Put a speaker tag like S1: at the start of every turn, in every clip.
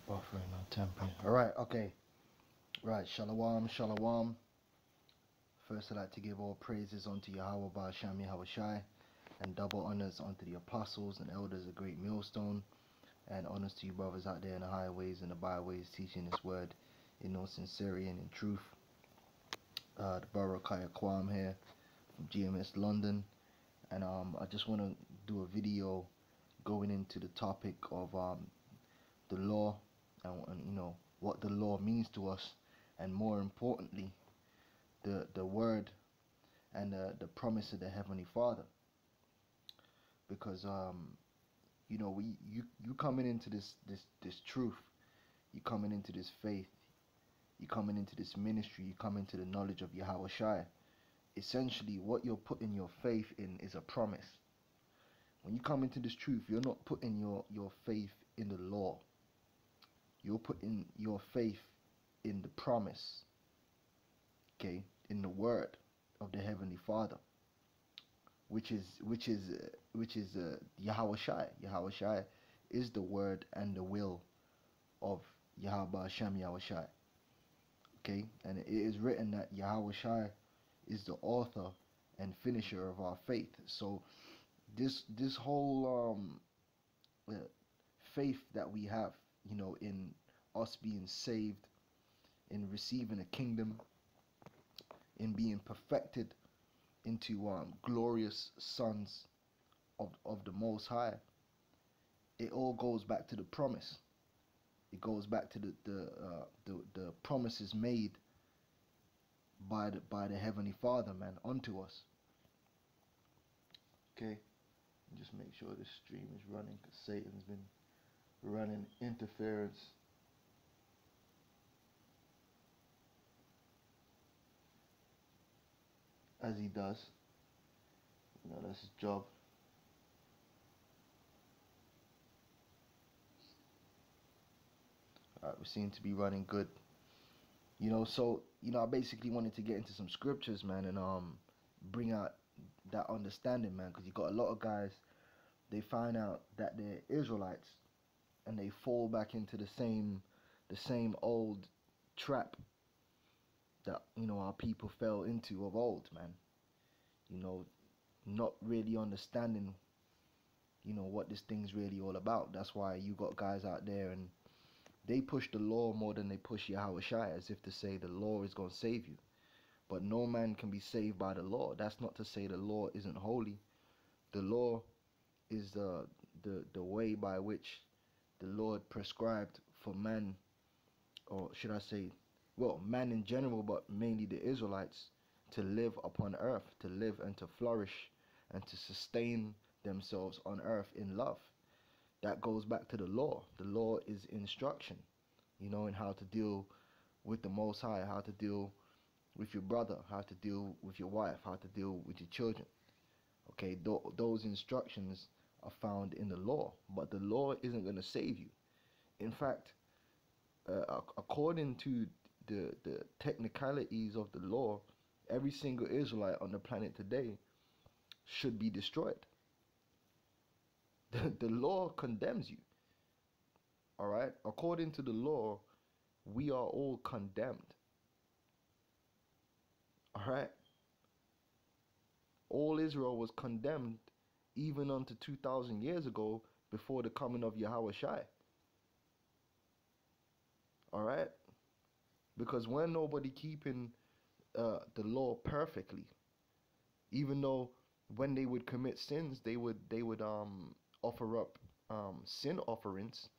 S1: Buffering or tempering. Alright, okay. Right, shalom, shalom. First, I'd like to give all praises unto Yahweh Ba'Shem Yahushai, and double honors unto the apostles and elders of Great Millstone, and honors to you brothers out there in the highways and the byways teaching this word in all sincerity and in truth. The Baruch Kaya Kwam here from GMS London, and I just want to do a video going into the topic of the law and you know what the law means to us, and more importantly the word and the promise of the Heavenly Father. Because you know, you coming into this truth, you coming into this faith, you coming into this ministry, you come into the knowledge of Yahushai. Essentially what you're putting your faith in is a promise. When you come into this truth, you're not putting your faith in the law. You're putting your faith in the promise, okay, in the word of the Heavenly Father, which is Yahushai. Yahushai is the word and the will of Yahweh Hashem Yahushai. Okay, and it is written that Yahushai is the author and finisher of our faith. So this whole faith that we have, you know, in us being saved, in receiving a kingdom, in being perfected into glorious sons of the Most High, it all goes back to the promise. It goes back to the promises made by the Heavenly Father, man, unto us. Okay, just make sure this stream is running, because Satan's been running interference. As he does. You know, that's his job. Alright, we seem to be running good. You know, so, you know, I basically wanted to get into some scriptures, man, and bring out that understanding, man, because you got a lot of guys, they find out that they're Israelites and they fall back into the same old trap that, you know, our people fell into of old, man. You know, not really understanding, you know, what this thing's really all about. That's why you got guys out there and they push the law more than they push Yahushai, as if to say the law is going to save you. But no man can be saved by the law. That's not to say the law isn't holy. The law is the way by which the Lord prescribed for man, or should I say, well, man in general, but mainly the Israelites, to live upon earth, to live and to flourish and to sustain themselves on earth in love. That goes back to the law. The law is instruction, you know, in how to deal with the Most High, how to deal with your brother, how to deal with your wife, how to deal with your children. Okay, those instructions are found in the law, but the law isn't going to save you. In fact, according to the technicalities of the law, every single Israelite on the planet today should be destroyed. The law condemns you. Alright? According to the law, we are all condemned. Alright? All Israel was condemned even unto 2,000 years ago, before the coming of Yahushai. Alright? Because when nobody keeping the law perfectly, even though when they would commit sins, they would offer up sin offerings,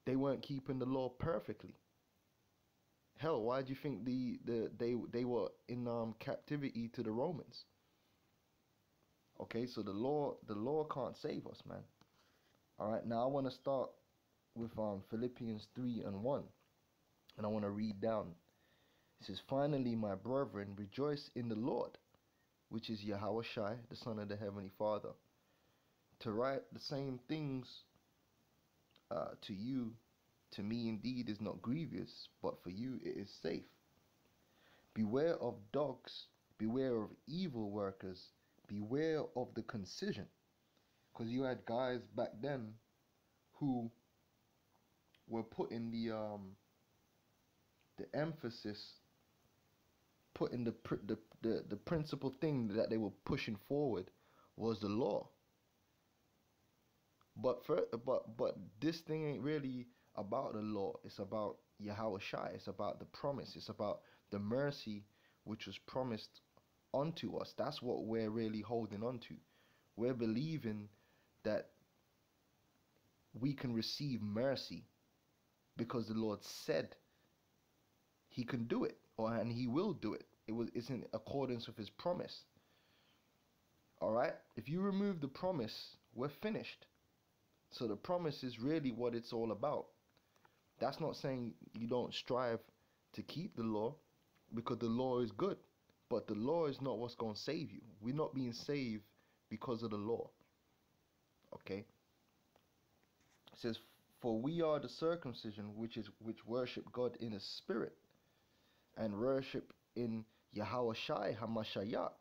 S1: they weren't keeping the law perfectly. Hell, why do you think they were in captivity to the Romans? Okay, so the law can't save us, man. Alright, now I want to start with Philippians 3:1, and I want to read down. It says, "Finally, my brethren, rejoice in the Lord," which is Yahushai, the Son of the Heavenly Father. To write the same things to you, to me indeed is not grievous, but for you it is safe. Beware of dogs, beware of evil workers, beware of the concision. Because you had guys back then who were putting the emphasis, putting the principal thing that they were pushing forward was the law. But this thing ain't really about the law. It's about Yahweh Shai. It's about the promise. It's about the mercy which was promised unto us. That's what we're really holding on to. We're believing that we can receive mercy because the Lord said he can do it, and he will do it. It's in accordance with his promise. All right? If you remove the promise, we're finished. So the promise is really what it's all about. That's not saying you don't strive to keep the law, because the law is good. But the law is not what's going to save you. We're not being saved because of the law. Okay? It says, for we are the circumcision which worship God in a spirit, and worship in Yahweh Shai HaMashiach,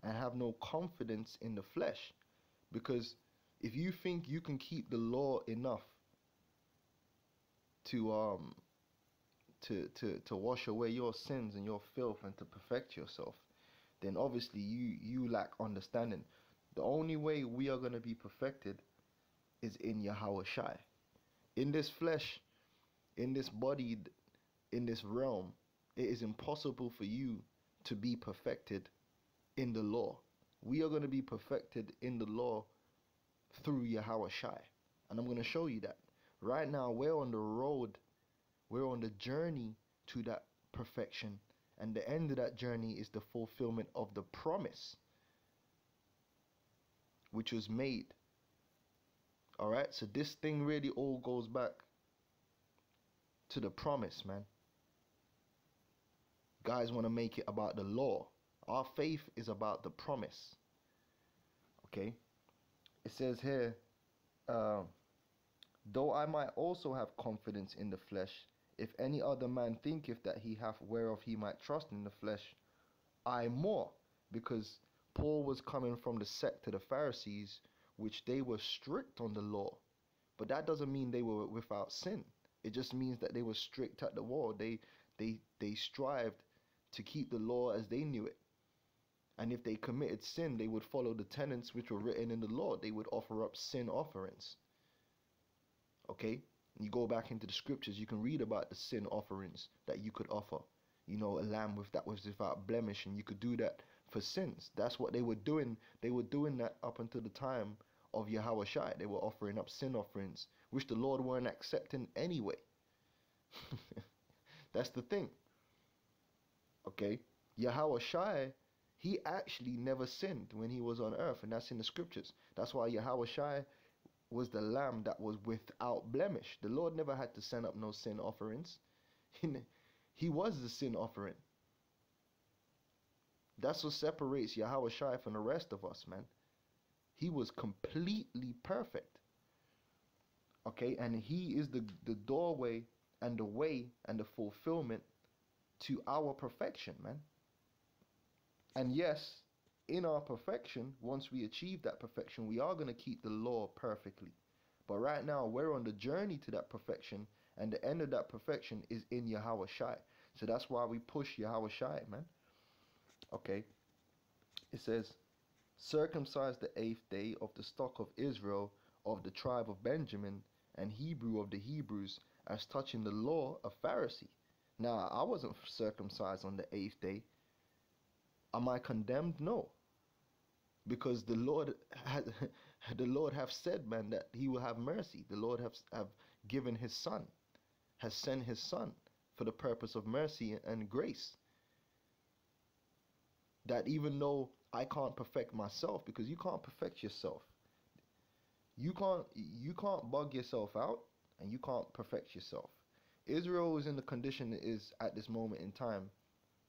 S1: and have no confidence in the flesh. Because if you think you can keep the law enough to wash away your sins and your filth and to perfect yourself, then obviously you lack understanding. The only way we are going to be perfected is in Yahweh Shai. In this flesh, in this body, in this realm, it is impossible for you to be perfected in the law. We are going to be perfected in the law through Yahweh Shai. And I'm going to show you that. Right now, we're on the road. We're on the journey to that perfection. And the end of that journey is the fulfillment of the promise which was made. Alright, so this thing really all goes back to the promise, man. Guys want to make it about the law. Our faith is about the promise. Okay? It says here, though I might also have confidence in the flesh, if any other man thinketh that he hath whereof he might trust in the flesh, I more. Because Paul was coming from the sect of the Pharisees, which they were strict on the law. But that doesn't mean they were without sin. It just means that they were strict at the law. They strived to keep the law as they knew it. And if they committed sin, they would follow the tenets which were written in the law. They would offer up sin offerings. Okay? You go back into the scriptures, you can read about the sin offerings that you could offer. You know, a lamb that was without blemish, and you could do that for sins. That's what they were doing. They were doing that up until the time of Yahweh Shai. They were offering up sin offerings, which the Lord weren't accepting anyway. That's the thing. Okay? Yahweh Shai, he actually never sinned when he was on earth, and that's in the scriptures. That's why Yahweh Shai was the lamb that was without blemish. The Lord never had to send up no sin offerings. He was the sin offering. That's what separates Yahweh Shai from the rest of us, man. He was completely perfect. Okay, and he is the doorway and the way and the fulfillment to our perfection, man. And yes, in our perfection, once we achieve that perfection, we are going to keep the law perfectly. But right now, we're on the journey to that perfection, and the end of that perfection is in Yahweh Shai. So that's why we push Yahweh Shai, man. Okay. It says, circumcised the 8th day of the stock of Israel, of the tribe of Benjamin, and Hebrew of the Hebrews, as touching the law, a Pharisee. Now, I wasn't circumcised on the 8th day. Am I condemned? No. Because the Lord have said, man, that he will have mercy. The Lord have given his son, has sent his son for the purpose of mercy and grace. That even though I can't perfect myself, because you can't perfect yourself. You can't bug yourself out, and you can't perfect yourself. Israel is in the condition it is at this moment in time.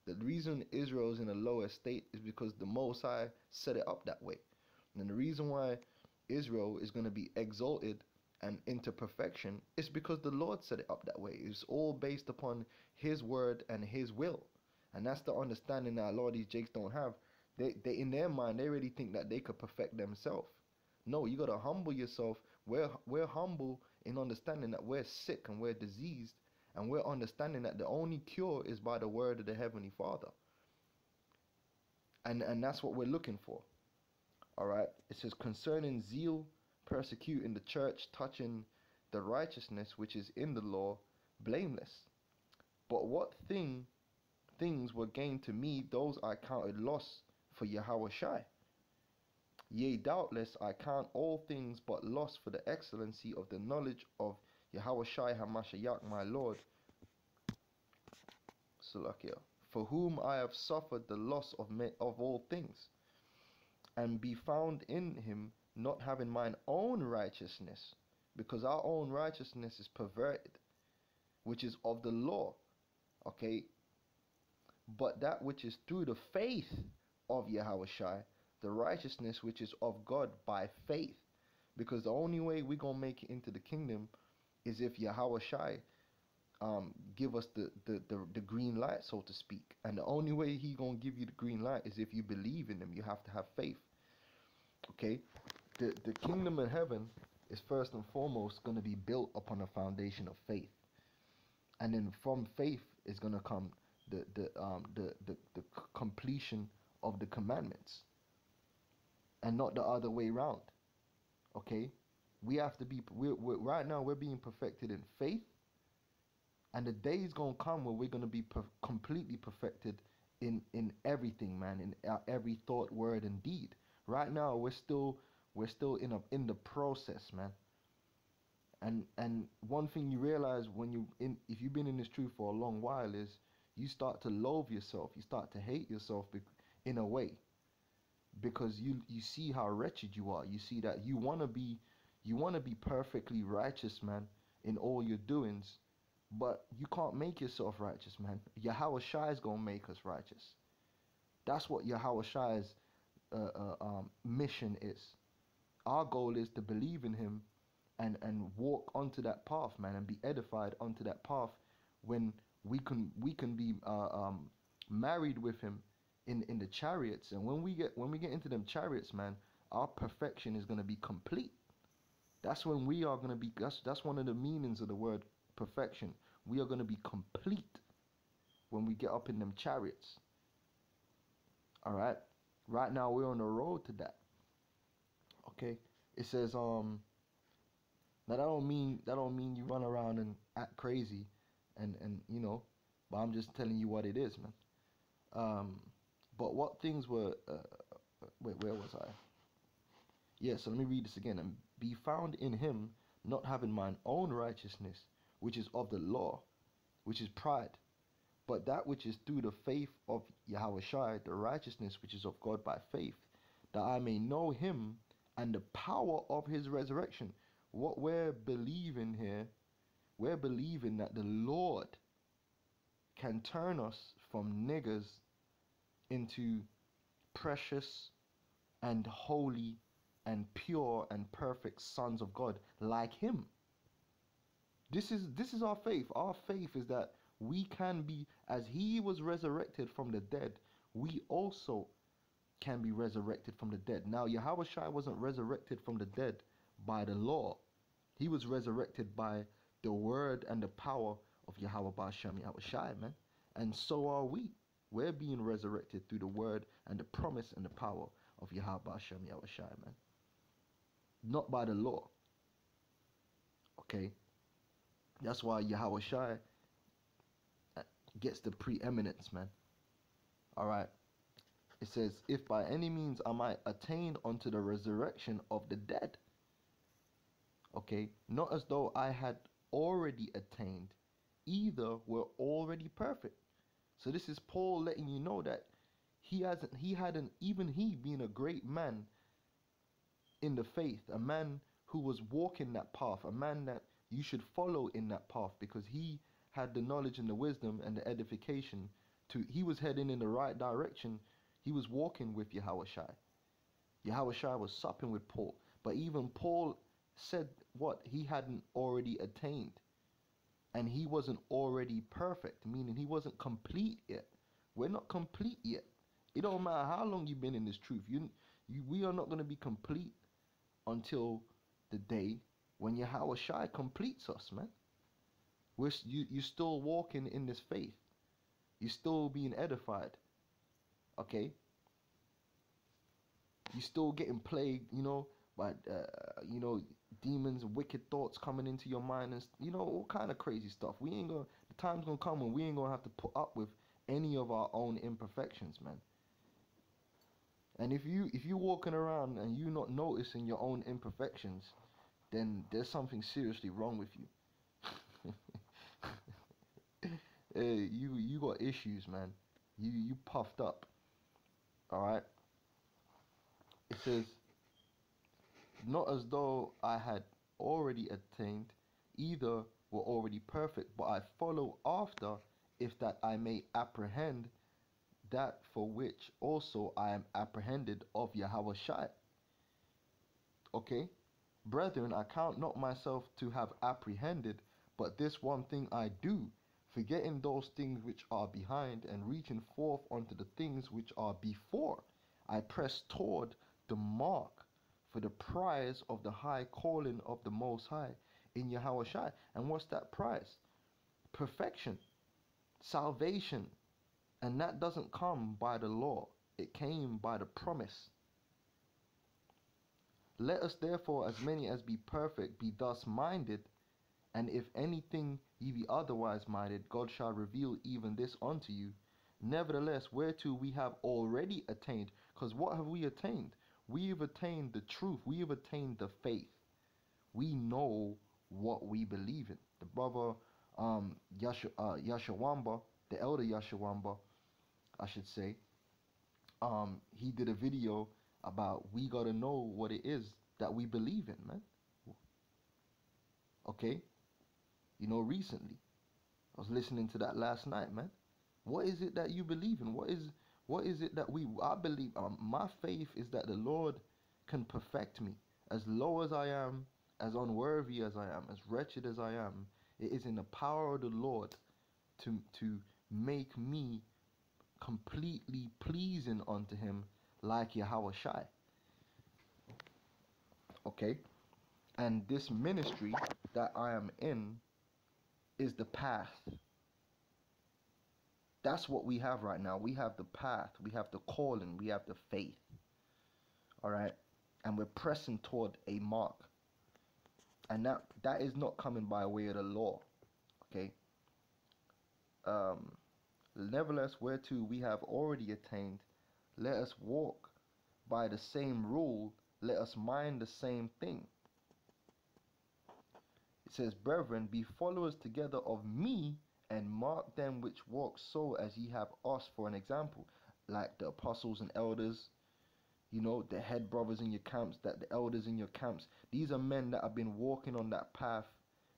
S1: The reason Israel is in a lower state is because the Most High set it up that way. And the reason why Israel is going to be exalted and into perfection is because the Lord set it up that way. It's all based upon his word and his will. And that's the understanding that a lot of these jakes don't have. They in their mind, they really think that they could perfect themselves. No, you got to humble yourself. We're humble in understanding that we're sick and we're diseased, and we're understanding that the only cure is by the word of the Heavenly Father. And that's what we're looking for. All right. It says, concerning zeal, persecuting the church, touching the righteousness which is in the law, blameless. But what things were gained to me, those I counted loss for Yahushua. Yea, doubtless I count all things but loss for the excellency of the knowledge of Yahushua HaMashiach, my Lord, Salakia, for whom I have suffered the loss of all things, and be found in him, not having mine own righteousness, because our own righteousness is perverted, which is of the law, okay, but that which is through the faith of Yahushua, the righteousness which is of God by faith. Because the only way we're going to make it into the kingdom is if Yahushua give us the green light, so to speak. And the only way he going to give you the green light is if you believe in him. You have to have faith. Okay? The kingdom of heaven is first and foremost going to be built upon a foundation of faith. And then from faith is going to come the completion of the commandments, and not the other way around. Okay, we have to be. We're right now we're being perfected in faith, and the day is gonna come where we're gonna be completely perfected in everything, man, in every thought, word, and deed. Right now we're still in the process, man. And one thing you realize if you've been in this truth for a long while is you start to loathe yourself, you start to hate yourself in a way, because you see how wretched you are. You see that you want to be perfectly righteous, man, in all your doings, but you can't make yourself righteous, man. Yahushua is gonna make us righteous. That's what Yahushua's mission is. Our goal is to believe in him and walk onto that path, man, and be edified onto that path when we can be married with him in the chariots. And when we get into them chariots, man, our perfection is going to be complete. That's when we are going to be, that's one of the meanings of the word perfection. We are going to be complete when we get up in them chariots. All right. Right now we're on the road to that. Okay. It says now that don't mean you run around and act crazy and you know, but I'm just telling you what it is, man. But what things were, wait, where was I? Yeah, so let me read this again. And be found in him, not having mine own righteousness, which is of the law, which is pride, but that which is through the faith of Yahushua, the righteousness which is of God by faith, that I may know him and the power of his resurrection. What we're believing here, we're believing that the Lord can turn us from niggers into precious and holy and pure and perfect sons of God like him. This is our faith. Our faith is that we can be, as he was resurrected from the dead, we also can be resurrected from the dead. Now, Yahushua wasn't resurrected from the dead by the law. He was resurrected by the word and the power of Yahweh Ba'Shem Yahushua, man. And so are we. We're being resurrected through the word and the promise and the power of Yahweh Ba'Shem Yahushua, man. Not by the law. Okay? That's why Yahushua gets the preeminence, man. Alright? It says, if by any means I might attain unto the resurrection of the dead. Okay? Not as though I had already attained. Either were already perfect. So this is Paul letting you know that even he being a great man in the faith, a man who was walking that path, a man that you should follow in that path, because he had the knowledge and the wisdom and the edification he was heading in the right direction. He was walking with Yahushua. Yahushua was supping with Paul. But even Paul said what he hadn't already attained. And he wasn't already perfect, meaning he wasn't complete yet. We're not complete yet. It don't matter how long you've been in this truth. We are not going to be complete until the day when Yahushua completes us, man. You're still walking in this faith. You're still being edified. Okay? You're still getting plagued, by, demons and wicked thoughts coming into your mind and, all kind of crazy stuff. The time's going to come when we ain't going to have to put up with any of our own imperfections, man. And if you walking around and you not noticing your own imperfections, then there's something seriously wrong with you. You got issues, man. You puffed up. Alright? It says, not as though I had already attained, either were already perfect, but I follow after, if that I may apprehend that for which also I am apprehended of Yahushua. Okay? Brethren, I count not myself to have apprehended, but this one thing I do, forgetting those things which are behind, and reaching forth unto the things which are before, I press toward the mark for the prize of the high calling of the Most High in Yahushua. And what's that prize? Perfection, salvation. And that doesn't come by the law. It came by the promise. Let us therefore, as many as be perfect, be thus minded. And if anything ye be otherwise minded, God shall reveal even this unto you. Nevertheless, whereto we have already attained. Because what have we attained? We have attained the truth. We have attained the faith. We know what we believe in. The brother Yashawamba, the elder Yashawamba, I should say, he did a video about we got to know what it is that we believe in, man. Okay? Recently. I was listening to that last night, man. What is it that you believe in? What is it that I believe? My faith is that the Lord can perfect me. As low as I am, as unworthy as I am, as wretched as I am, it is in the power of the Lord to make me completely pleasing unto him, like Yahushua. Okay? And this ministry that I am in is the path. That's what we have right now. We have the path, we have the calling, we have the faith. Alright? And we're pressing toward a mark. And that is not coming by way of the law. Okay? Nevertheless, whereto we have already attained, let us walk by the same rule, let us mind the same thing. It says, brethren, be followers together of me, and mark them which walk so as ye have us for an example. Like the apostles and elders, the head brothers in your camps, that the elders in your camps. These are men that have been walking on that path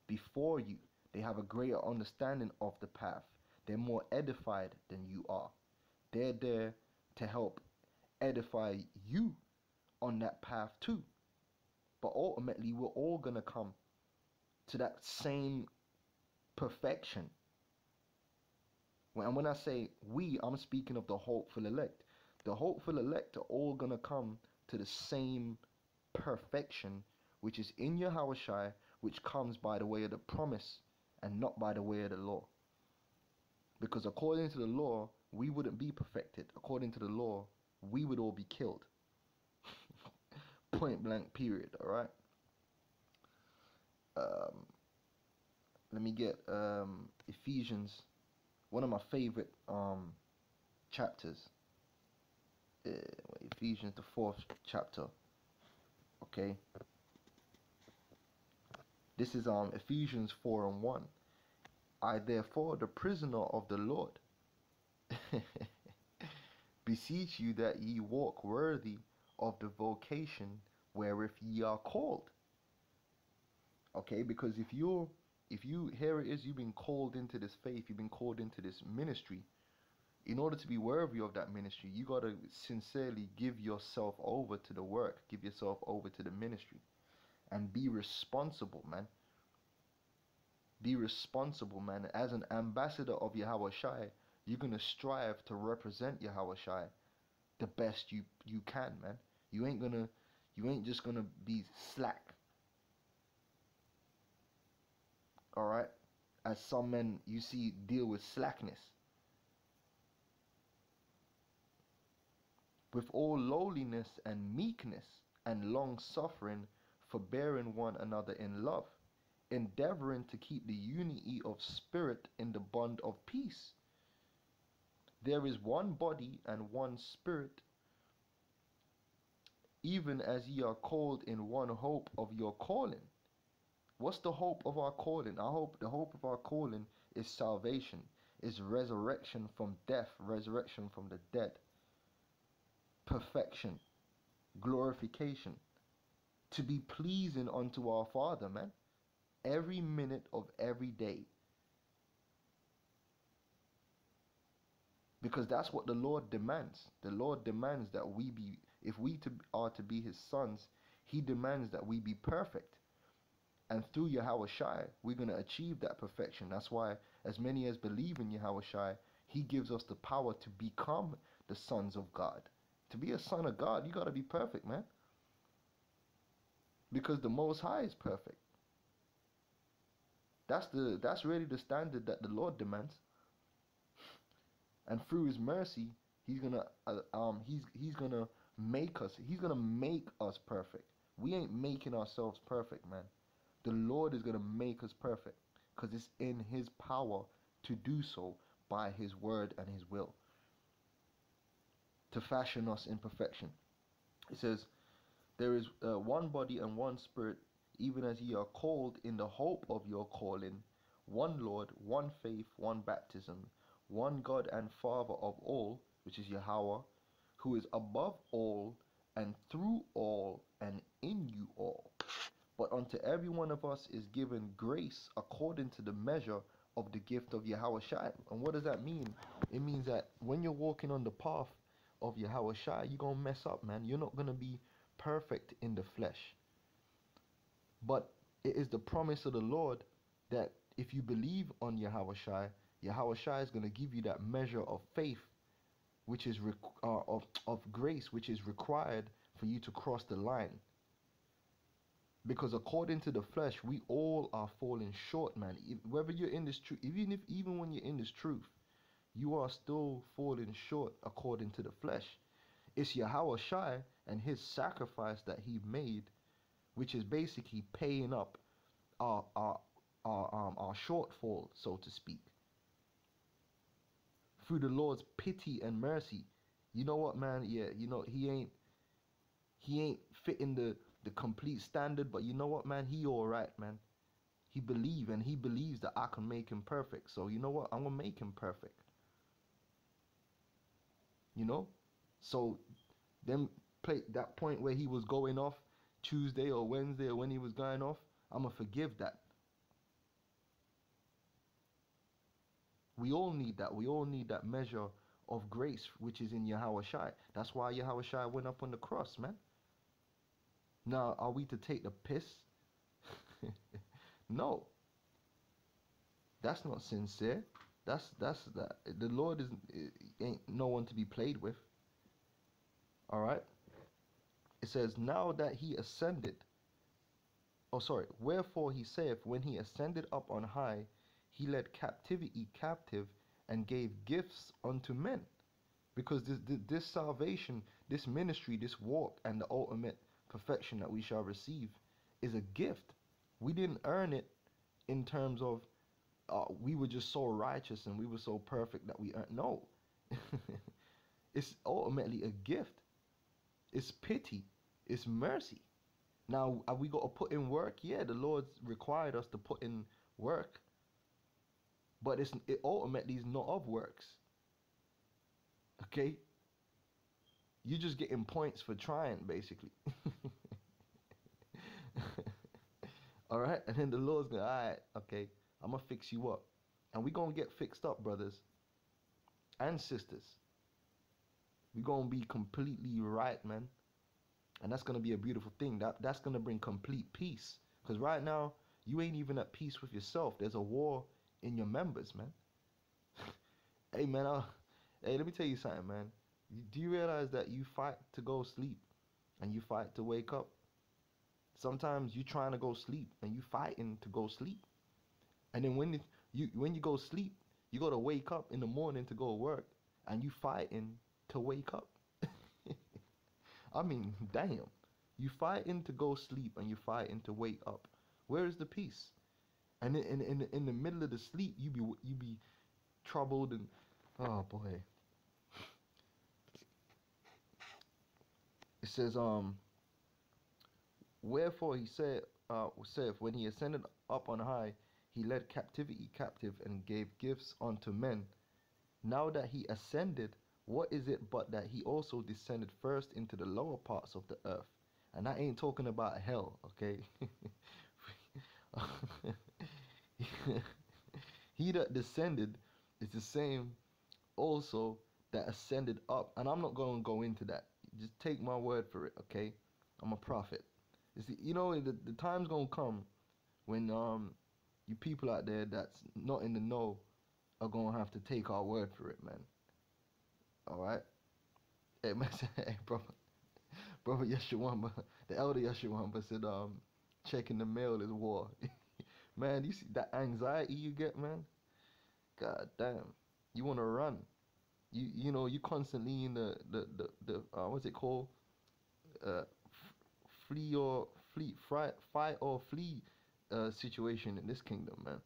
S1: before you. They have a greater understanding of the path. They're more edified than you are. They're there to help edify you on that path too. But ultimately, we're all going to come to that same perfection. And when I say we, I'm speaking of the hopeful elect. The hopeful elect are all going to come to the same perfection, which is in Yahushua, which comes by the way of the promise and not by the way of the law. Because according to the law, we wouldn't be perfected. According to the law, we would all be killed. Point blank period, alright? Let me get Ephesians, one of my favorite chapters. Ephesians, the 4th chapter. Okay? This is Ephesians 4:1. I therefore, the prisoner of the Lord, beseech you that ye walk worthy of the vocation wherewith ye are called. Okay, because if you here it is, you've been called into this faith, you've been called into this ministry. In order to be worthy of that ministry, you got to sincerely give yourself over to the work, give yourself over to the ministry, and be responsible, man. Be responsible, man. As an ambassador of Yahushua, you're going to strive to represent Yahushua the best you can, man. You ain't just going to be slack. All right, as some men you see deal with slackness. With all lowliness and meekness and long suffering, forbearing one another in love, endeavoring to keep the unity of spirit in the bond of peace. There is one body and one spirit, even as ye are called in one hope of your calling. What's the hope of our calling? The hope of our calling is salvation, is resurrection from death, resurrection from the dead, perfection, glorification, to be pleasing unto our Father, man, every minute of every day. Because that's what the Lord demands. The Lord demands that we be, if we are to be his sons, he demands that we be perfect. And through Yahushua, we're going to achieve that perfection. That's why as many as believe in Yahushua, he gives us the power to become the sons of God. To be a son of God, you got to be perfect, man. Because the Most High is perfect. That's really the standard that the Lord demands. And through his mercy, he's gonna make us perfect. We ain't making ourselves perfect, man. The Lord is gonna make us perfect, because it's in his power to do so by his word and his will, to fashion us in perfection. It says, there is one body and one spirit, even as ye are called in the hope of your calling, one Lord, one faith, one baptism, one God and Father of all, which is Yahweh, who is above all and through all and in you all. But unto every one of us is given grace according to the measure of the gift of Yahushua. And what does that mean? It means that when you're walking on the path of Yahushua, you're going to mess up, man. You're not going to be perfect in the flesh. But it is the promise of the Lord that if you believe on Yahushua, Yahushua is going to give you that measure of faith, which is of grace, which is required for you to cross the line. Because according to the flesh, we all are falling short, man. Whether you're in this truth, even when you're in this truth, you are still falling short according to the flesh. It's Yahushua and his sacrifice that he made, which is basically paying up our shortfall, so to speak. Through the Lord's pity and mercy. You know what, man? Yeah, you know, he ain't fitting the complete standard, but you know what, man? He alright, man. He believes that I can make him perfect. So you know what? I'm gonna make him perfect. You know? So then play that point where he was going off Tuesday or Wednesday, or when he was going off, I'm gonna forgive that. We all need that. We all need that measure of grace, which is in Yahushua. That's why Yahushua went up on the cross, man. Now, are we to take the piss? No. That's not sincere. That's that. The Lord ain't no one to be played with. All right. It says, now that he ascended. Oh, sorry. Wherefore he saith, when he ascended up on high, he led captivity captive and gave gifts unto men. Because this salvation, this ministry, this walk, and the ultimate perfection that we shall receive is a gift. We didn't earn it in terms of we were just so righteous and we were so perfect that we earned. No. It's ultimately a gift. It's pity. It's mercy. Now, have we got to put in work? Yeah, the Lord's required us to put in work. But it ultimately is not of works. Okay? You're just getting points for trying, basically. Alright? And then the Lord's going, alright, okay, I'm going to fix you up. And we're going to get fixed up, brothers and sisters. We're going to be completely right, man. And that's going to be a beautiful thing. That's going to bring complete peace. Because right now, you ain't even at peace with yourself. There's a war in your members, man. Hey, man, hey, let me tell you something, man. Do you realize that you fight to go sleep and you fight to wake up? Sometimes you're trying to go sleep and you fighting to go sleep.
S2: And then when you go sleep, you got to wake up in the morning to go to work, and you fighting to wake up. I mean, damn. You fighting to go sleep and you fighting to wake up. Where is the peace? And in the middle of the sleep, you be troubled and, oh boy. It says, wherefore he saith, when he ascended up on high, he led captivity captive and gave gifts unto men. Now that he ascended, what is it but that he also descended first into the lower parts of the earth? And I ain't talking about hell, okay? He that descended is the same also that ascended up. And I'm not going to go into that. Just take my word for it, okay? I'm a prophet. You know, the time's going to come when you people out there that's not in the know are going to have to take our word for it, man. All right? Hey, man, hey, brother Yeshua, the elder Yeshua said, checking the mail is war. Man, you see that anxiety you get, man? God damn. You want to run. You know, you constantly in the what's it called? Fight or flee situation in this kingdom, man.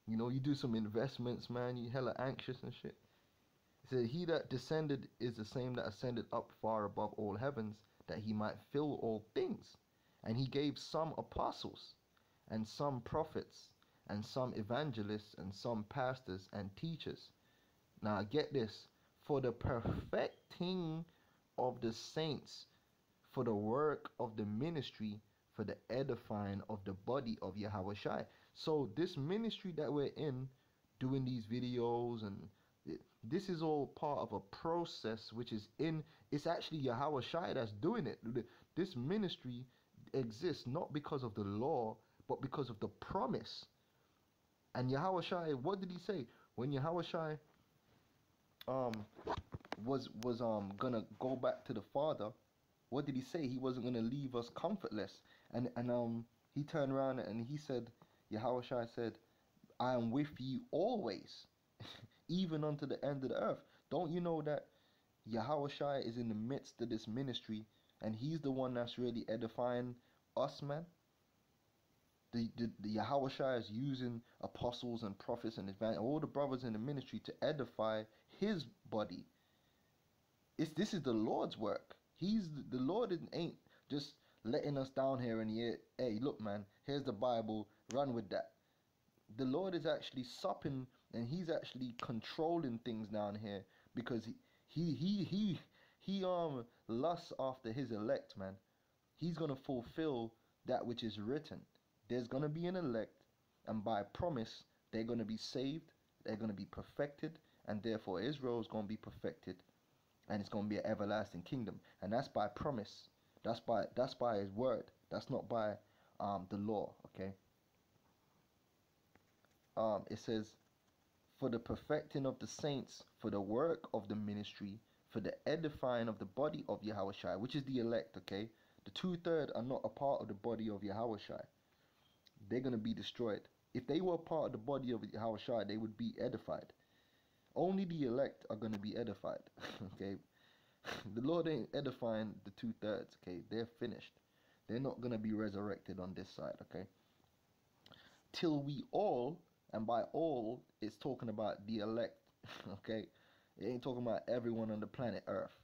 S2: You know, you do some investments, man, you hella anxious and shit. It said, he that descended is the same that ascended up far above all heavens, that he might fill all things. And he gave some apostles, and some prophets, and some evangelists, and some pastors and teachers. Now get this, for the perfecting of the saints, for the work of the ministry, for the edifying of the body of Yahushua. So this ministry that we're in, doing these videos, and this is all part of a process which is it's actually Yahushua that's doing it. This ministry exists not because of the law, but because of the promise. And Yahushua, what did he say? When Yahushua was gonna go back to the Father, what did he say? He wasn't gonna leave us comfortless. And he turned around and he said, Yahushua said, I am with you always, even unto the end of the earth. Don't you know that Yahushua is in the midst of this ministry, and he's the one that's really edifying us, man? The Yahushua is using apostles and prophets and all the brothers in the ministry to edify his body. This is the Lord's work. The Lord ain't just letting us down here and hey, look, man, here's the Bible, run with that. The Lord is actually supping, and he's actually controlling things down here, because he lusts after his elect, man. He's gonna fulfill that which is written. There's gonna be an elect, and by promise they're gonna be saved, they're gonna be perfected, and therefore Israel is gonna be perfected, and it's gonna be an everlasting kingdom. And that's by promise. That's by his word. That's not by the law, okay? It says, for the perfecting of the saints, for the work of the ministry, for the edifying of the body of Yahushua, which is the elect, okay? The 2/3 are not a part of the body of Yahushua. They're going to be destroyed. If they were part of the body of Yahushua, they would be edified. Only the elect are going to be edified, okay? The Lord ain't edifying the 2/3, okay? They're finished. They're not going to be resurrected on this side, okay? Till we all, and by all, it's talking about the elect, okay? It ain't talking about everyone on the planet Earth.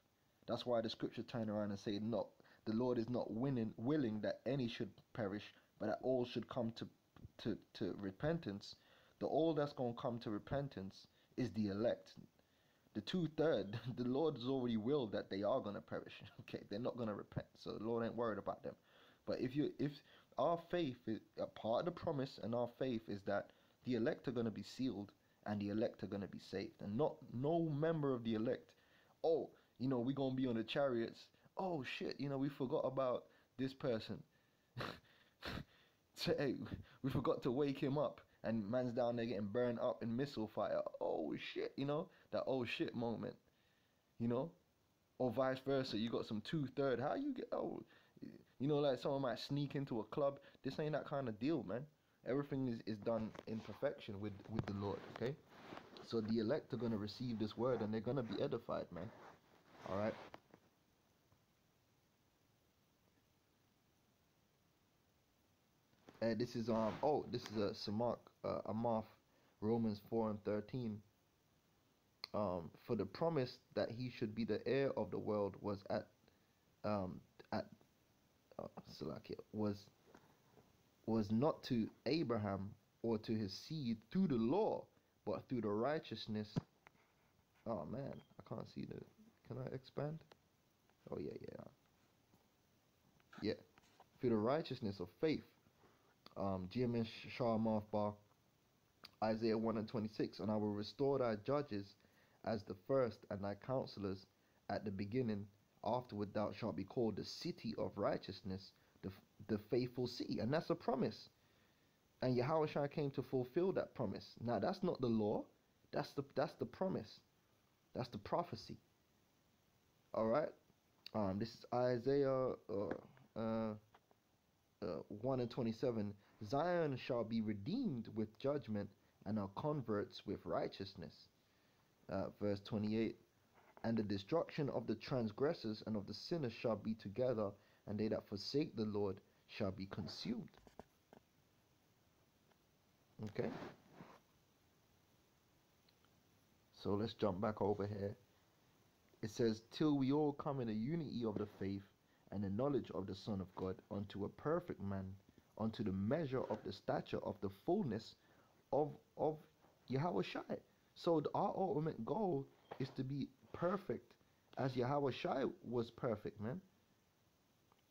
S2: That's why the scripture turn around and say, no, the Lord is not willing that any should perish, but that all should come to repentance. The all that's going to come to repentance is the elect. The 2/3, the Lord has already willed that they are going to perish, okay? They're not going to repent, so the Lord ain't worried about them. But if our faith is a part of the promise, and our faith is that the elect are going to be sealed, and the elect are going to be saved, and no member of the elect, oh, you know, we're going to be on the chariots, oh shit, you know, we forgot about this person. So, hey, we forgot to wake him up, and man's down there getting burned up in missile fire. Oh shit, you know, that oh shit moment, you know, or vice versa. You got some 2/3. How you get, oh, you know, like someone might sneak into a club. This ain't that kind of deal, man. Everything is done in perfection with the Lord, okay? So the elect are going to receive this word and they're going to be edified, man. All right? This is this is a Samark Amath, Romans 4:13. For the promise that he should be the heir of the world was was not to Abraham or to his seed through the law, but through the righteousness. Oh man, I can't see the. Can I expand? Oh yeah. Through the righteousness of faith. GMS ShamaryamUK, Isaiah 1:26. And I will restore thy judges as the first, and thy counselors at the beginning. Afterward thou shalt be called the city of righteousness, the faithful city. And that's a promise. And Yahushua came to fulfill that promise. Now that's not the law. That's the promise. That's the prophecy. All right. This is Isaiah 1:27. Zion shall be redeemed with judgment, and our converts with righteousness. Verse 28. And the destruction of the transgressors and of the sinners shall be together, and they that forsake the Lord shall be consumed. Okay. So let's jump back over here. It says, till we all come in the unity of the faith and the knowledge of the Son of God, unto a perfect man, unto the measure of the stature of the fullness of Yahushua. So our ultimate goal is to be perfect as Yahushua was perfect, man.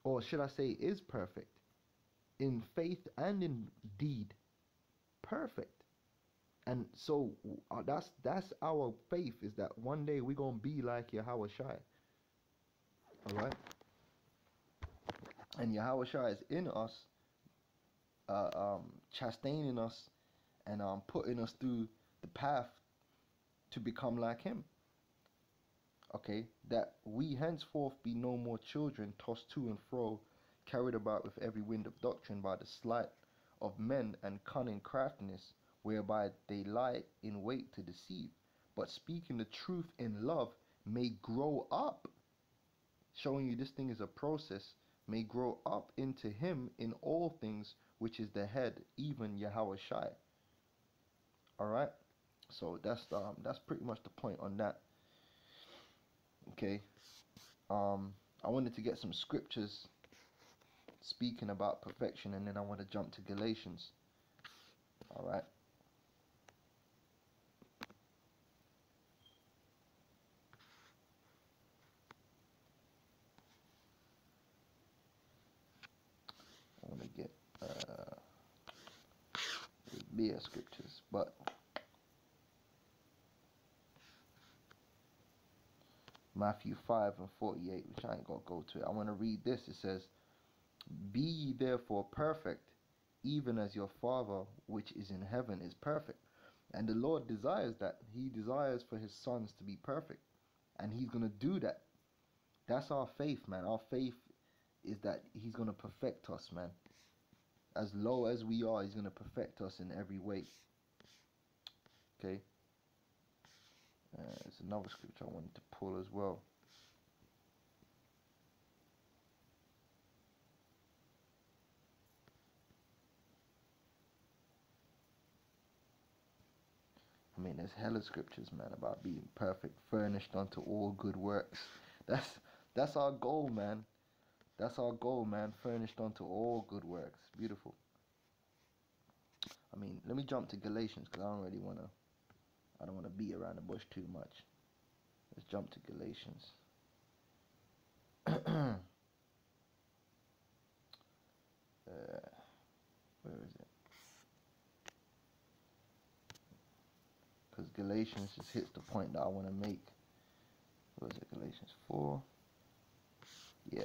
S2: Or should I say is perfect. In faith and in deed. Perfect. And so that's our faith, is that one day we're going to be like Yahushua. Alright? And Yahushua is in us, chastening us and putting us through the path to become like him. Okay? That we henceforth be no more children, tossed to and fro, carried about with every wind of doctrine by the sleight of men and cunning craftiness, whereby they lie in wait to deceive, but speaking the truth in love may grow up. Showing you this thing is a process. May grow up into him in all things, which is the head, even Yahushua. Alright? So that's pretty much the point on that. Okay. I wanted to get some scriptures speaking about perfection, and then I want to jump to Galatians. Alright. I want to get mere scriptures, but Matthew 5:48, which I ain't gonna go to it. I want to read this. It says, be ye therefore perfect, even as your Father which is in heaven is perfect. And the Lord desires that. He desires for his sons to be perfect, and he's gonna do that. That's our faith, man. Our faith is that he's gonna perfect us, man. As low as we are, he's gonna perfect us in every way. Okay. There's another scripture I wanted to pull as well. I mean, there's hella scriptures, man, about being perfect, furnished unto all good works. That's our goal, man. That's our goal, man. Furnished unto all good works. Beautiful. I mean, let me jump to Galatians, because I don't want to beat around the bush too much. Let's jump to Galatians. Where is it? Because Galatians just hits the point that I want to make. What is it? Galatians 4. Yeah.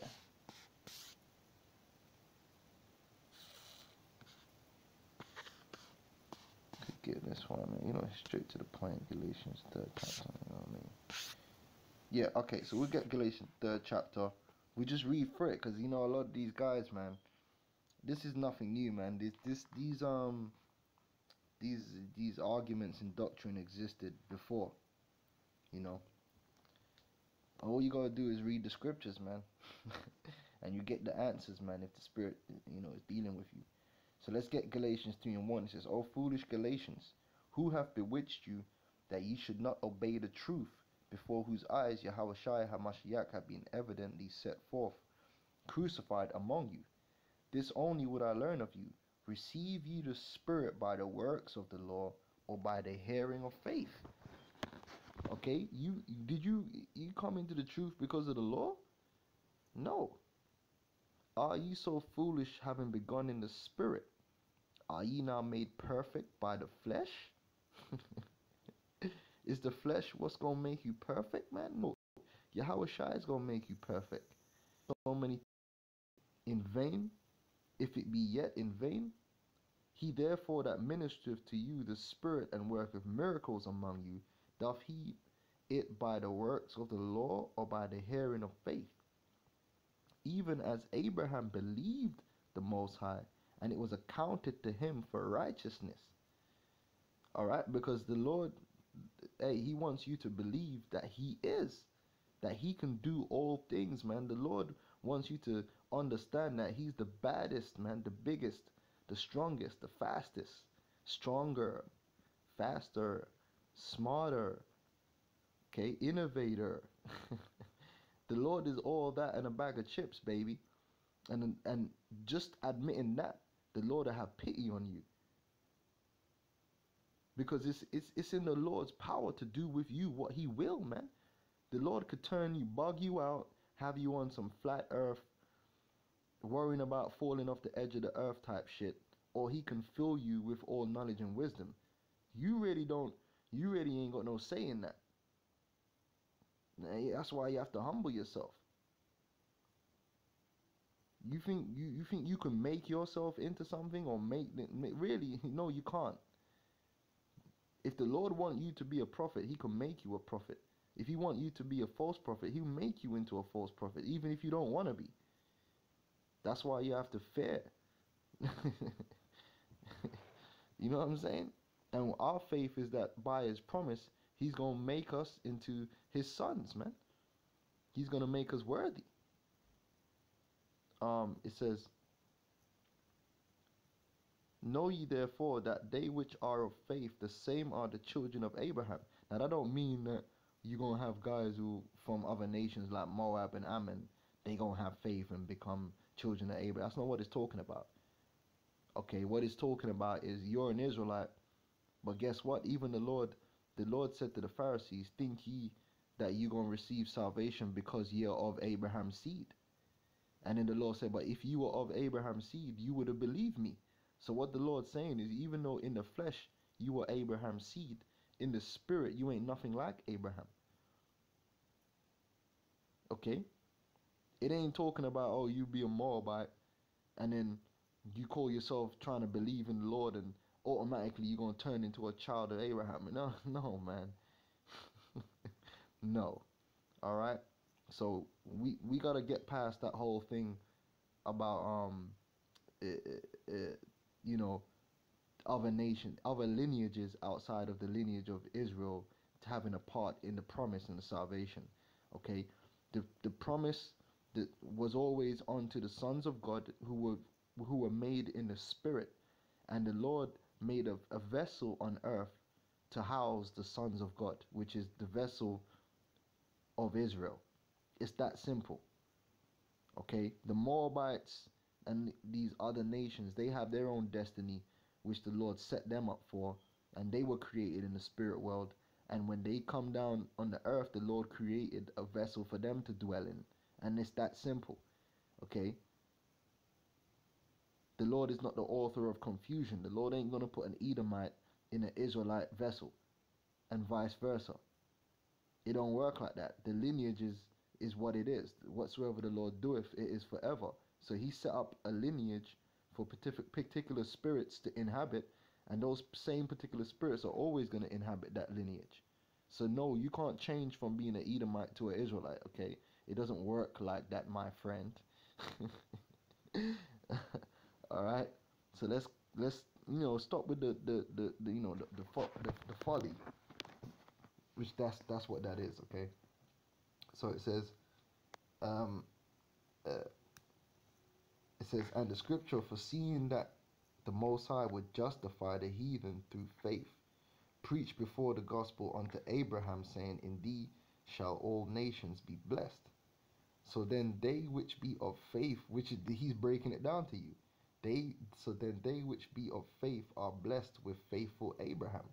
S2: Could get this one, you know, straight to the point. Galatians 3rd chapter, you know what I mean? Yeah, okay, so we'll get Galatians 3rd chapter. We just read through it, because, you know, a lot of these guys, man, this is nothing new, man. These arguments in doctrine existed before, you know. All you gotta do is read the scriptures, man. And you get the answers, man, if the Spirit, you know, is dealing with you. So let's get Galatians 3:1. It says, "O foolish Galatians, who have bewitched you that ye should not obey the truth, before whose eyes Yahushua HaMashiach have been evidently set forth, crucified among you? This only would I learn of you. Receive ye the Spirit by the works of the law, or by the hearing of faith?" Okay, you come into the truth because of the law? No. Are ye so foolish, having begun in the Spirit? Are ye now made perfect by the flesh? Is the flesh what's going to make you perfect, man? No. Yahushua is going to make you perfect. So many in vain, if it be yet in vain. He therefore that ministereth to you the Spirit and worketh miracles among you, doth he it by the works of the law, or by the hearing of faith? Even as Abraham believed the Most High, and it was accounted to him for righteousness. Alright, because the Lord, hey, he wants you to believe that he is, that he can do all things, man. The Lord wants you to understand that he's the baddest, man, the biggest, the strongest, the fastest, stronger, faster, smarter, okay, innovator. The Lord is all that and a bag of chips, baby. And just admitting that, the Lord will have pity on you. Because it's in the Lord's power to do with you what he will, man. The Lord could turn you, bug you out, have you on some flat earth, worrying about falling off the edge of the earth type shit, or he can fill you with all knowledge and wisdom. You really ain't got no say in that. That's why you have to humble yourself. You think you can make yourself into something, or really? No, you can't. If the Lord wants you to be a prophet, he can make you a prophet. If he wants you to be a false prophet, he'll make you into a false prophet, even if you don't want to be. That's why you have to fear. You know what I'm saying? And our faith is that by his promise, he's going to make us into his sons, man. He's going to make us worthy. It says, "Know ye therefore that they which are of faith, the same are the children of Abraham." Now that don't mean that you're going to have guys who from other nations like Moab and Ammon, they going to have faith and become children of Abraham. That's not what it's talking about. Okay, what it's talking about is you're an Israelite, but guess what? Even the Lord said to the Pharisees, "Think ye that you're going to receive salvation because ye are of Abraham's seed?" And then the Lord said, "But if you were of Abraham's seed, you would have believed me." So what the Lord's saying is, even though in the flesh you were Abraham's seed, in the spirit you ain't nothing like Abraham. Okay? It ain't talking about, oh, you be a Moabite and then you call yourself trying to believe in the Lord and automatically you're going to turn into a child of Abraham. No, man. No. All right? So we got to get past that whole thing about, you know, other nations, other lineages outside of the lineage of Israel having a part in the promise and the salvation. Okay? The promise that was always unto the sons of God who were made in the spirit, and the Lord made a vessel on earth to house the sons of God, which is the vessel of Israel. It's that simple. Okay? The Moabites and these other nations, they have their own destiny which the Lord set them up for, and they were created in the spirit world. And when they come down on the earth, the Lord created a vessel for them to dwell in. And it's that simple. Okay? The Lord is not the author of confusion. The Lord ain't going to put an Edomite in an Israelite vessel and vice versa. It don't work like that. The lineage is what it is. Whatsoever the Lord doeth, it is forever. So he set up a lineage for particular spirits to inhabit, and those same particular spirits are always going to inhabit that lineage. So no, you can't change from being an Edomite to an Israelite, okay? It doesn't work like that, my friend. All right. So let's stop with the folly, which that's what that is. Okay. So it says, and the scripture, foreseeing that the Most High would justify the heathen through faith, preached before the gospel unto Abraham, saying, in thee shall all nations be blessed. So then they which be of faith, which is, he's breaking it down to you. They which be of faith are blessed with faithful Abraham.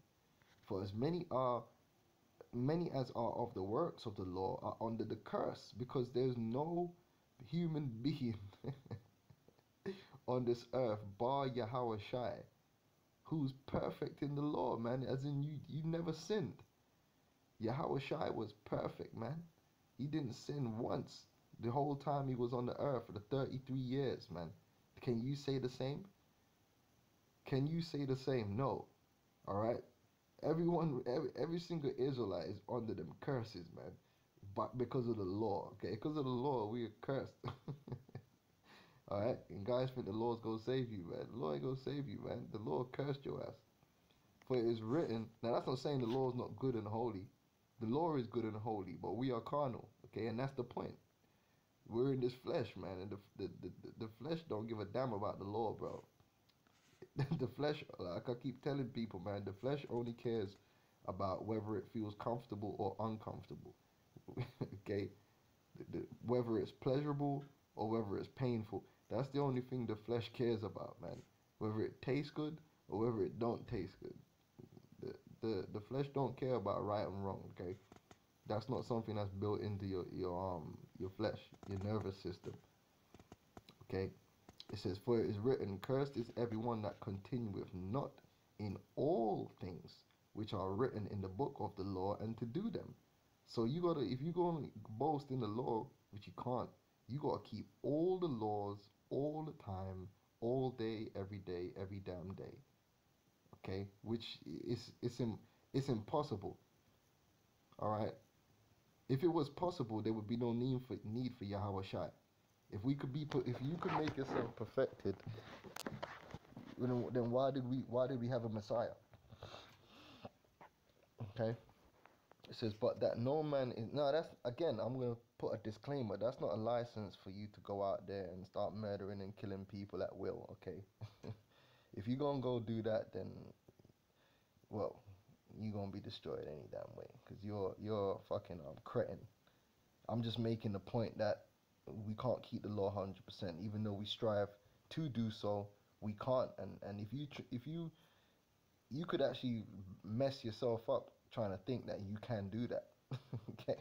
S2: For as many as are of the works of the law are under the curse, because there's no human being on this earth bar Yahweh Shai, who's perfect in the law, man. As in you never sinned. Yahweh Shai was perfect, man. He didn't sin once the whole time he was on the earth for the 33 years, man. Can you say the same? Can you say the same? No. All right. Every single Israelite is under them curses, man. But because of the law, okay? Because of the law, we are cursed. All right. And guys think the law's gonna save you, man. The law ain't gonna save you, man. The law cursed your ass. For it is written. Now that's not saying the law is not good and holy. The law is good and holy, but we are carnal, okay? And that's the point. We're in this flesh, man, and the flesh don't give a damn about the law, bro. The flesh, like I keep telling people, man, the flesh only cares about whether it feels comfortable or uncomfortable. Okay? Whether it's pleasurable or whether it's painful. That's the only thing the flesh cares about, man. Whether it tastes good or whether it don't taste good. The flesh don't care about right and wrong, okay? That's not something that's built into your flesh, your nervous system. Okay? It says, for it is written, cursed is everyone that continueth not in all things which are written in the book of the law, and to do them. So you gotta, if you go and boast in the law, which you can't, you gotta keep all the laws all the time, all day, every damn day. Okay? Which it's impossible. Alright? If it was possible, there would be no need for Yahweh Shai. If you could make yourself perfected, then why did we have a Messiah? Okay. It says, but that no man is. No, that's again. I'm gonna put a disclaimer. That's not a license for you to go out there and start murdering and killing people at will. Okay. If you're gonna go do that, then well, you're gonna be destroyed any damn way, because you're a fucking cretin. I'm just making the point that we can't keep the law 100%, even though we strive to do so. We can't, and if you could actually mess yourself up trying to think that you can do that. Okay,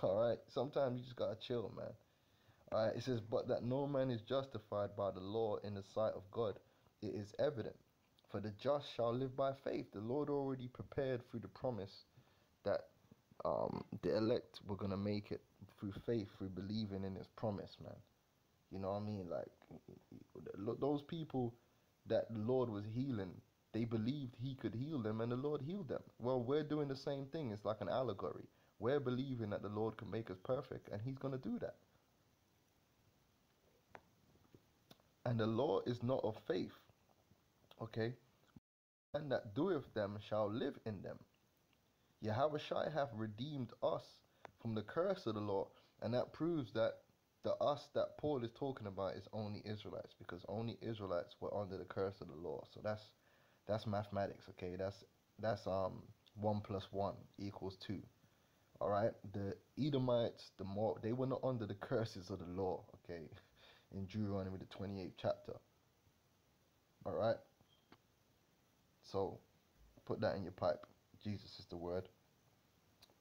S2: all right. Sometimes you just gotta chill, man. All right. It says, but that no man is justified by the law in the sight of God, it is evident. For the just shall live by faith. The Lord already prepared through the promise that the elect were gonna make it through faith, through believing in His promise, man. You know what I mean? Like those people that the Lord was healing, they believed He could heal them, and the Lord healed them. Well, we're doing the same thing. It's like an allegory. We're believing that the Lord can make us perfect, and He's gonna do that. And the law is not of faith. Okay? And that doeth them shall live in them. Yahweh Shai hath redeemed us from the curse of the law. And that proves that the us that Paul is talking about is only Israelites, because only Israelites were under the curse of the law. So that's mathematics, okay? That's 1 + 1 = 2. All right? The Edomites, they were not under the curses of the law, okay? In Deuteronomy the 28th chapter. All right? So put that in your pipe. Jesus is the word.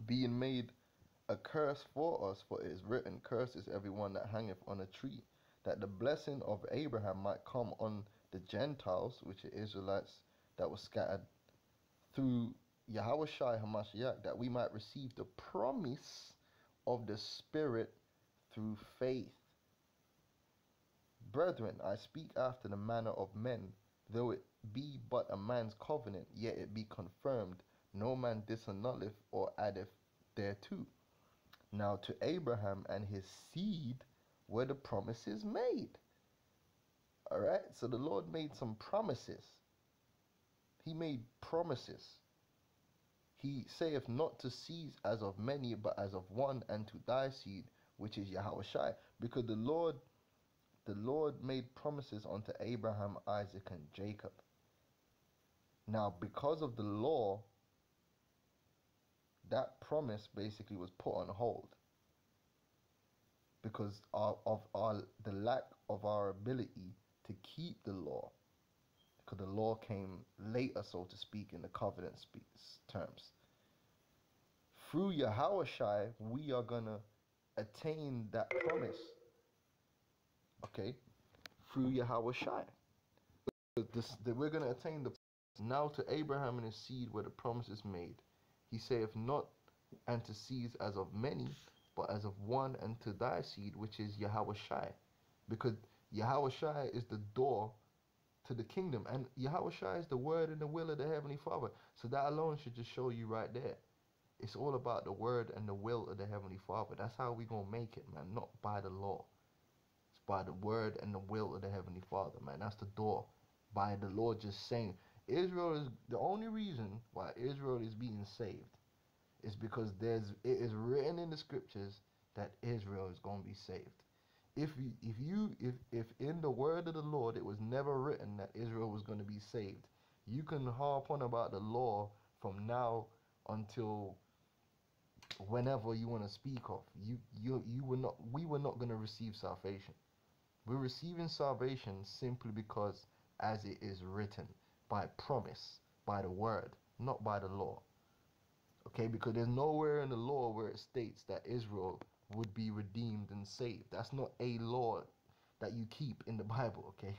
S2: Being made a curse for us, for it is written, cursed is everyone that hangeth on a tree, that the blessing of Abraham might come on the Gentiles, which are Israelites, that were scattered through Yahweh Shai HaMashiach, that we might receive the promise of the Spirit through faith. Brethren, I speak after the manner of men, though it be but a man's covenant, yet it be confirmed. No man disannulleth or addeth thereto. Now to Abraham and his seed were the promises made. All right, so the Lord made some promises. He made promises. He saith not to cease as of many, but as of one, and to thy seed, which is Yahushua. Because the Lord made promises unto Abraham, Isaac, and Jacob. Now, because of the law, that promise basically was put on hold. Because of the lack of our ability to keep the law. Because the law came later, so to speak, in the covenant terms. Through Yahushua, we are going to attain that promise. Okay? Through Yahushua. We're going to attain the now to Abraham and his seed where the promise is made. He saith not and to cease as of many, but as of one, and to thy seed, which is Yahushua. Because Yahushua is the door to the kingdom. And Yahushua is the word and the will of the Heavenly Father. So that alone should just show you right there. It's all about the word and the will of the Heavenly Father. That's how we going to make it, man. Not by the law. It's by the word and the will of the Heavenly Father, man. That's the door. By the Lord just saying. Israel is the only reason why Israel is being saved is because it is written in the scriptures that Israel is going to be saved. If in the word of the Lord it was never written that Israel was going to be saved, you can harp on about the law from now until whenever you want to speak of. We were not going to receive salvation. We're receiving salvation simply because as it is written, by promise, by the word, not by the law. Okay, because there's nowhere in the law where it states that Israel would be redeemed and saved. That's not a law that you keep in the Bible, okay?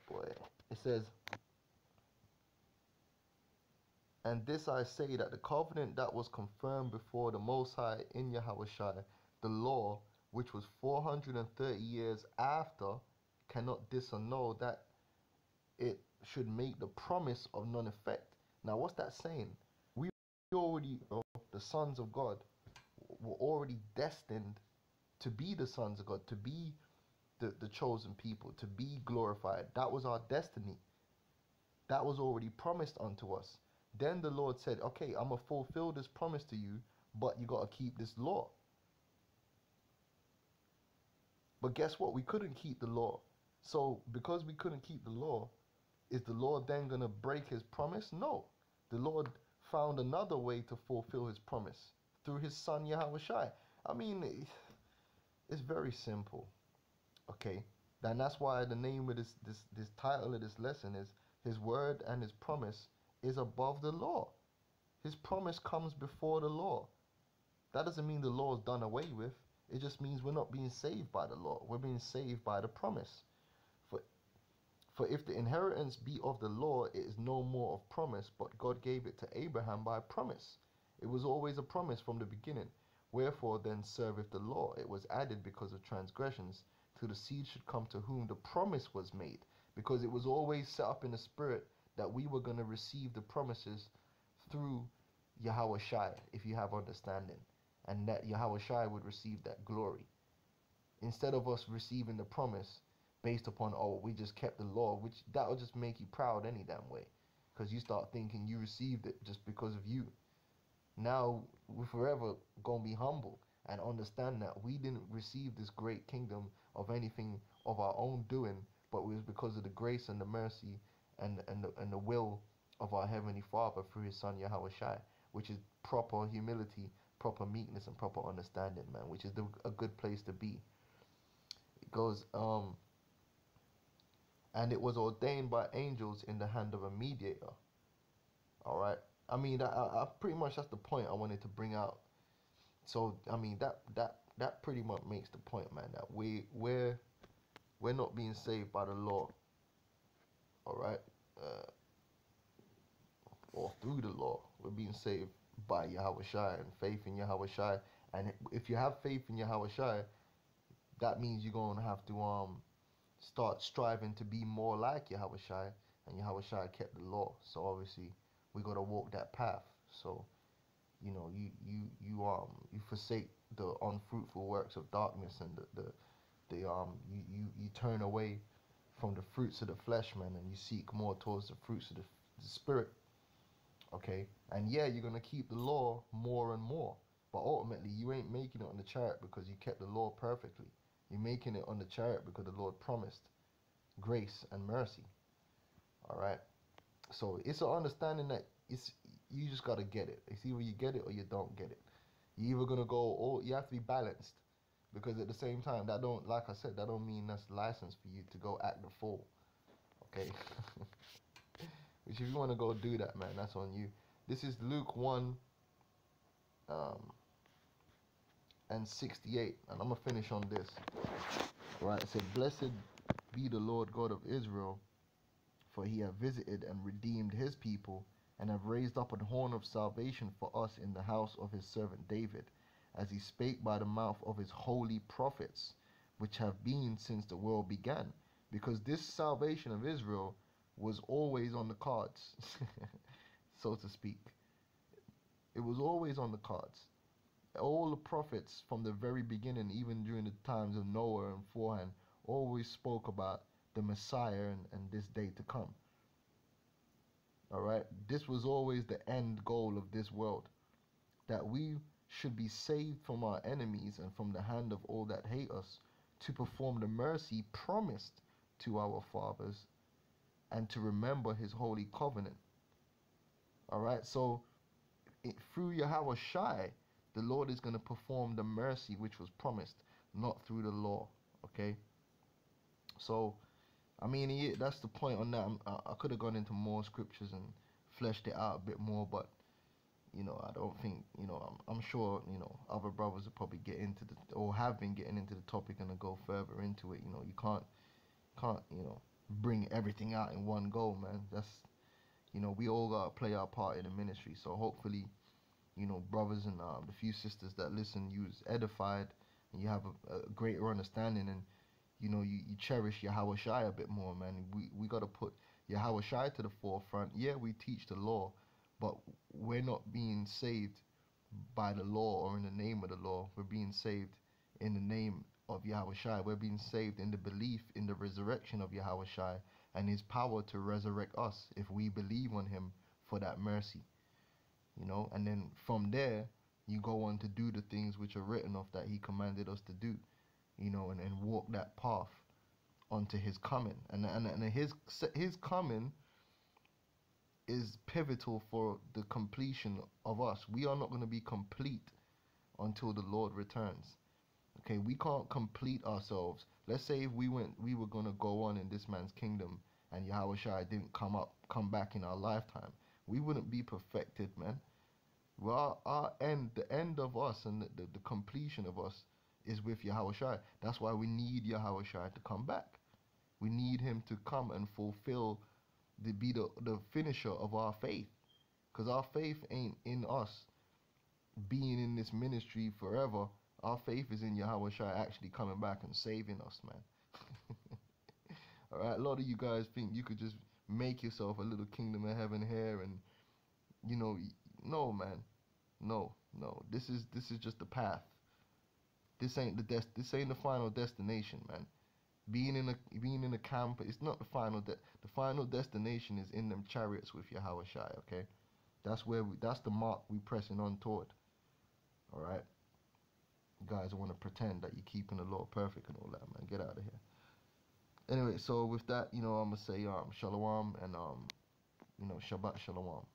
S2: Boy. It says, and this I say, that the covenant that was confirmed before the Most High in Yahushua, the law, which was 430 years after, cannot disannul that it should make the promise of none effect. Now, what's that saying? We already, the sons of God, were already destined to be the sons of God, to be the chosen people, to be glorified. That was our destiny. That was already promised unto us. Then the Lord said, okay, I'm going to fulfill this promise to you, but you got to keep this law. But guess what? We couldn't keep the law. So because we couldn't keep the law, is the Lord then going to break his promise? No. The Lord found another way to fulfill his promise through his son Yahushua. I mean, it's very simple. Okay? And that's why the name of this title of this lesson is his word and his promise is above the law. His promise comes before the law. That doesn't mean the law is done away with. It just means we're not being saved by the law. We're being saved by the promise. For if the inheritance be of the law, it is no more of promise, but God gave it to Abraham by promise. It was always a promise from the beginning. Wherefore then serveth the law? It was added because of transgressions, till the seed should come to whom the promise was made. Because it was always set up in the spirit that we were going to receive the promises through Yahushua, if you have understanding. And that Yahushua would receive that glory. Instead of us receiving the promise based upon, oh, we just kept the law, which that will just make you proud any damn way. Because you start thinking you received it just because of you. Now, we're forever going to be humble and understand that we didn't receive this great kingdom of anything of our own doing, but it was because of the grace and the mercy and the will of our Heavenly Father through his son Yahushua, which is proper humility, proper meekness, and proper understanding, man, which is a good place to be. It goes, and it was ordained by angels in the hand of a mediator. All right. I mean, I pretty much that's the point I wanted to bring out. So I mean that pretty much makes the point, man. That we're not being saved by the law. All right. Or through the law, we're being saved by Yahushua and faith in Yahushua. And if you have faith in Yahushua, that means you're gonna have to start striving to be more like Yahushua, and Yahushua kept the law. So obviously we gotta walk that path. So you forsake the unfruitful works of darkness and you turn away from the fruits of the flesh, man, and you seek more towards the fruits of the spirit. Okay, and yeah, you're gonna keep the law more and more, but ultimately you ain't making it on the chariot because you kept the law perfectly. You're making it on the chariot because the Lord promised grace and mercy. All right, so it's an understanding that you just gotta get it. It's either you get it or you don't get it. You're either gonna go, or you have to be balanced, because at the same time, that don't, like I said, that don't mean that's license for you to go act the fool. Okay. Which if you want to go do that, man, that's on you. This is Luke 1 and 68, and I'm gonna finish on this. Right, it said, "Blessed be the Lord God of Israel, for he hath visited and redeemed his people, and have raised up an horn of salvation for us in the house of his servant David, as he spake by the mouth of his holy prophets, which have been since the world began." Because this salvation of Israel was always on the cards, so to speak. It was always on the cards. All the prophets from the very beginning, even during the times of Noah and beforehand, always spoke about the Messiah and this day to come. All right, this was always the end goal of this world, that we should be saved from our enemies and from the hand of all that hate us, to perform the mercy promised to our fathers, and to remember his holy covenant. All right, so through Yahweh Shai, the Lord is going to perform the mercy which was promised, not through the law. Okay, so I mean, that's the point on that. I could have gone into more scriptures and fleshed it out a bit more, but you know, I don't think, you know, I'm sure, you know, other brothers will probably get into or have been getting into the topic and go further into it. You know, you can't, you know, bring everything out in one go, man. That's, you know, we all gotta play our part in the ministry. So hopefully, you know, brothers and the few sisters that listen, you was edified, and you have a greater understanding, and you know, you cherish Yahweh Shai a bit more, man. We gotta put Yahweh Shai to the forefront. Yeah, we teach the law, but we're not being saved by the law or in the name of the law. We're being saved in the name of Yahweh Shai. We're being saved in the belief in the resurrection of Yahweh Shai and his power to resurrect us if we believe on him for that mercy. You know, and then from there, you go on to do the things which are written of that he commanded us to do, you know, and walk that path onto his coming. And his coming is pivotal for the completion of us. We are not going to be complete until the Lord returns. Okay, we can't complete ourselves. Let's say if we were going to go on in this man's kingdom and Yahweh Shai didn't come back in our lifetime, we wouldn't be perfected, man. Well, the end of us and the completion of us is with Yahweh Shai. That's why we need Yahweh Shai to come back. We need him to come and fulfill, be the finisher of our faith. Because our faith ain't in us being in this ministry forever. Our faith is in Yahweh Shai actually coming back and saving us, man. Alright, a lot of you guys think you could just make yourself a little kingdom of heaven here and, you know, no, man. No. This is just the path. This ain't the final destination, man. Being in a camp, it's not the final. The final destination is in them chariots with Yahweh Shai. Okay, that's the mark we pressing on toward. All right, you guys want to pretend that you're keeping the law perfect and all that, man. Get out of here. Anyway, so with that, you know, I'm gonna say shalom and you know, Shabbat shalom.